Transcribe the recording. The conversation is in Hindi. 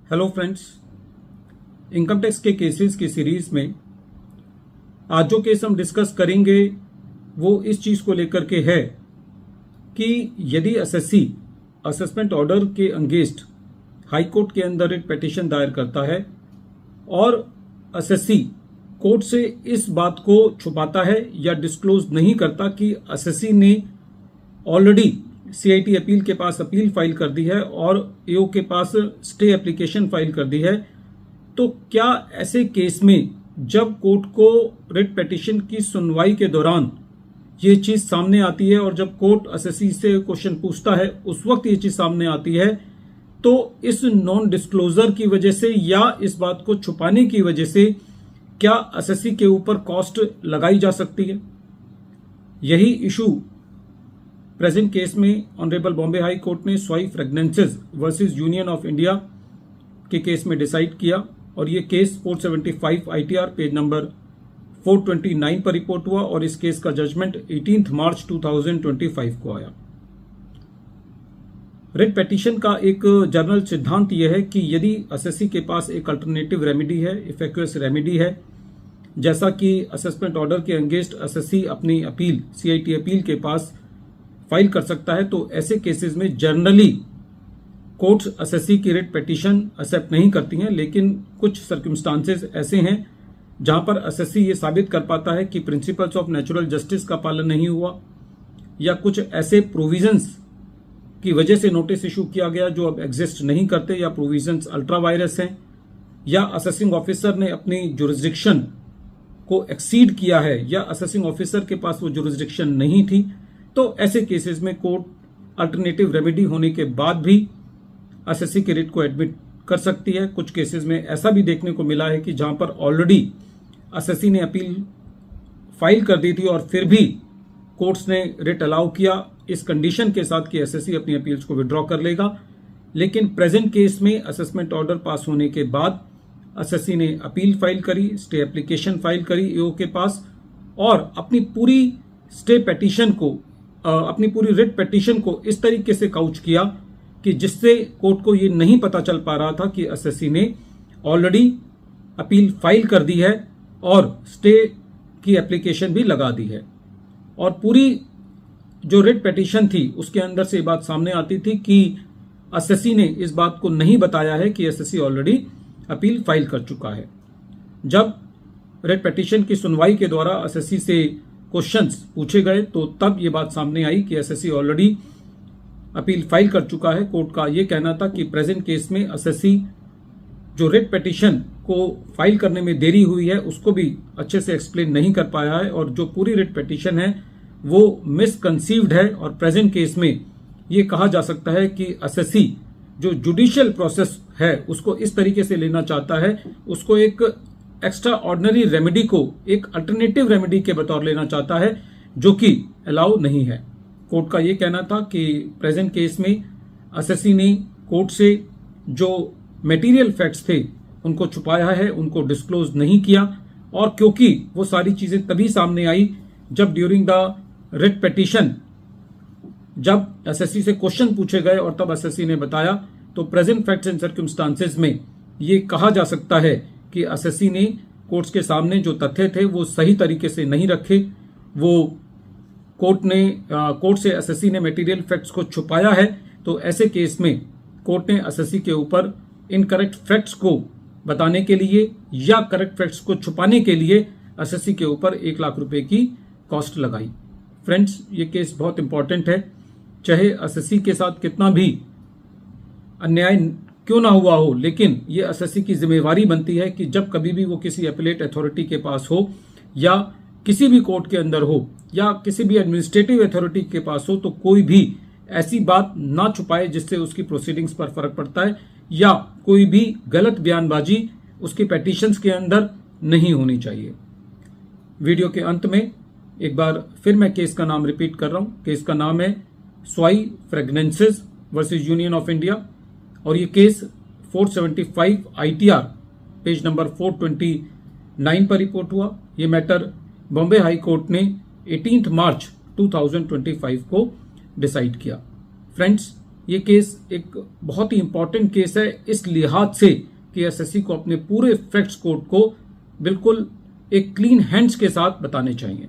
हेलो फ्रेंड्स, इनकम टैक्स के केसेस की सीरीज में आज जो केस हम डिस्कस करेंगे वो इस चीज को लेकर के है कि यदि एसएससी असेसमेंट ऑर्डर के अगेंस्ट हाई कोर्ट के अंदर एक पिटीशन दायर करता है और एसएससी कोर्ट से इस बात को छुपाता है या डिस्क्लोज नहीं करता कि एसएससी ने ऑलरेडी सीआईटी अपील के पास अपील फाइल कर दी है और एओ के पास स्टे एप्लीकेशन फाइल कर दी है, तो क्या ऐसे केस में जब कोर्ट को रिट पिटीशन की सुनवाई के दौरान ये चीज सामने आती है और जब कोर्ट एसएससी से क्वेश्चन पूछता है उस वक्त ये चीज सामने आती है, तो इस नॉन डिस्क्लोजर की वजह से या इस बात को छुपाने की वजह से क्या एसएससी के ऊपर कॉस्ट लगाई जा सकती है? यही इशू प्रेजेंट केस में ऑनरेबल बॉम्बे हाई कोर्ट ने स्वाई fragrances versus union of India के केस में डिसाइड किया और ये केस 475 आईटीआर पेज नंबर 429 पर रिपोर्ट हुआ और इस केस का जजमेंट 18 मार्च 2025 को आया। रिट पिटीशन का एक जनरल सिद्धांत यह है कि यदि एसएससी के पास एक अल्टरनेटिव रेमेडी है, इफेक्टिव रेमेडी है, जैसा कि असेसमेंट ऑर्डर के अगेंस्ट एसएससी अपनी अपील सीआईटी अपील के पास फाइल कर सकता है, तो ऐसे केसेस में जनरली कोर्ट्स एसएससी की रिट पिटीशन एक्सेप्ट नहीं करती हैं। लेकिन कुछ सर्कमस्टांसेस ऐसे हैं जहां पर एसएससी ये साबित कर पाता है कि प्रिंसिपल्स ऑफ नेचुरल जस्टिस का पालन नहीं हुआ या कुछ ऐसे प्रोविजंस की वजह से नोटिस इशू किया गया जो अब एग्जिस्ट नहीं करते या प्रोविजंस अल्ट्रा वायरस हैं या असेसिंग ऑफिसर ने अपनी जुरिस्डिक्शन को एक्सीड किया है या असेसिंग ऑफिसर के पास वो जुरिस्डिक्शन नहीं थी, तो ऐसे केसेस में कोर्ट अल्टरनेटिव रेमेडी होने के बाद भी एसएससी के रिट को एडमिट कर सकती है। कुछ केसेस में ऐसा भी देखने को मिला है कि जहां पर ऑलरेडी एसएससी ने अपील फाइल कर दी थी और फिर भी कोर्ट्स ने रिट अलाउ किया इस कंडीशन के साथ कि एसएससी अपनी अपील्स को विड्रॉ कर लेगा। लेकिन प्रेजेंट केस में असेसमेंट ऑर्डर पास होने के बाद एसएससी ने अपील फाइल करी, स्टे एप्लीकेशन फाइल करी एओ के पास और अपनी पूरी स्टे पिटीशन को अपनी पूरी रिट पिटीशन को इस तरीके से काउच किया कि जिससे कोर्ट को ये नहीं पता चल पा रहा था कि एसएससी ने ऑलरेडी अपील फाइल कर दी है और स्टे की एप्लीकेशन भी लगा दी है। और पूरी जो रिट पिटीशन थी उसके अंदर से ये बात सामने आती थी कि एसएससी ने इस बात को नहीं बताया है कि एसएससी ऑलरेडी अपील फाइल कर चुका है। जब रिट पिटीशन की सुनवाई के द्वारा एसएससी से क्वेश्चंस पूछे गए तो तब ये बात सामने आई कि एसएससी ऑलरेडी अपील फाइल कर चुका है। कोर्ट का ये कहना था कि प्रेजेंट केस में एसएससी जो रिट पिटीशन को फाइल करने में देरी हुई है उसको भी अच्छे से एक्सप्लेन नहीं कर पाया है और जो पूरी रिट पिटीशन है वो मिसकंसीव्ड है और प्रेजेंट केस में ये कहा जा सकता है कि एसएससी जो जुडिशियल प्रोसेस है उसको इस तरीके से लेना चाहता है, उसको एक एक्स्ट्रा ऑर्डिनरी रेमेडी को एक अल्टरनेटिव रेमेडी के बतौर लेना चाहता है जो कि अलाउ नहीं है। कोर्ट का यह कहना था कि प्रेजेंट केस में एसएससी ने कोर्ट से जो मटेरियल फैक्ट्स थे उनको छुपाया है, उनको डिस्क्लोज नहीं किया और क्योंकि वो सारी चीजें तभी सामने आई जब ड्यूरिंग द रिट पिटीशन जब एसएससी से क्वेश्चन पूछे गए और तब एसएससी ने बताया, तो प्रेजेंट फैक्ट्स एंड सर्कमस्टांसेस में ये कहा जा सकता है कि एसएससी ने कोर्ट्स के सामने जो तथ्य थे वो सही तरीके से नहीं रखे। वो कोर्ट से एसएससी ने मटेरियल फैक्ट्स को छुपाया है, तो ऐसे केस में कोर्ट ने एसएससी के ऊपर इनकरेक्ट फैक्ट्स को बताने के लिए या करेक्ट फैक्ट्स को छुपाने के लिए एसएससी के ऊपर 1 लाख रुपए की कॉस्ट लगाई। फ्रेंड्स, ये केस बहुत इंपॉर्टेंट है, चाहे एसएससी के साथ कितना भी अन्याय क्यों ना हुआ हो, लेकिन ये एसएससी की जिम्मेवारी बनती है कि जब कभी भी वो किसी एपेलेट अथॉरिटी के पास हो या किसी भी कोर्ट के अंदर हो या किसी भी एडमिनिस्ट्रेटिव अथॉरिटी के पास हो, तो कोई भी ऐसी बात ना छुपाए जिससे उसकी प्रोसीडिंग्स पर फर्क पड़ता है या कोई भी गलत बयानबाजी उसकी पिटीशंस के अंदर नहीं होनी चाहिए। वीडियो के अंत में एक बार फिर मैं केस का नाम रिपीट कर रहा हूं। केस का नाम है स्वाई fragrances versus union of India और ये केस 475 आईटीआर पेज नंबर 429 पर रिपोर्ट हुआ। ये मैटर बॉम्बे हाई कोर्ट ने 18 मार्च 2025 को डिसाइड किया। फ्रेंड्स, ये केस एक बहुत ही इंपॉर्टेंट केस है इस लिहाज से कि एसएससी को अपने पूरे फैक्ट्स कोर्ट को बिल्कुल एक क्लीन हैंड्स के साथ बताने चाहिए।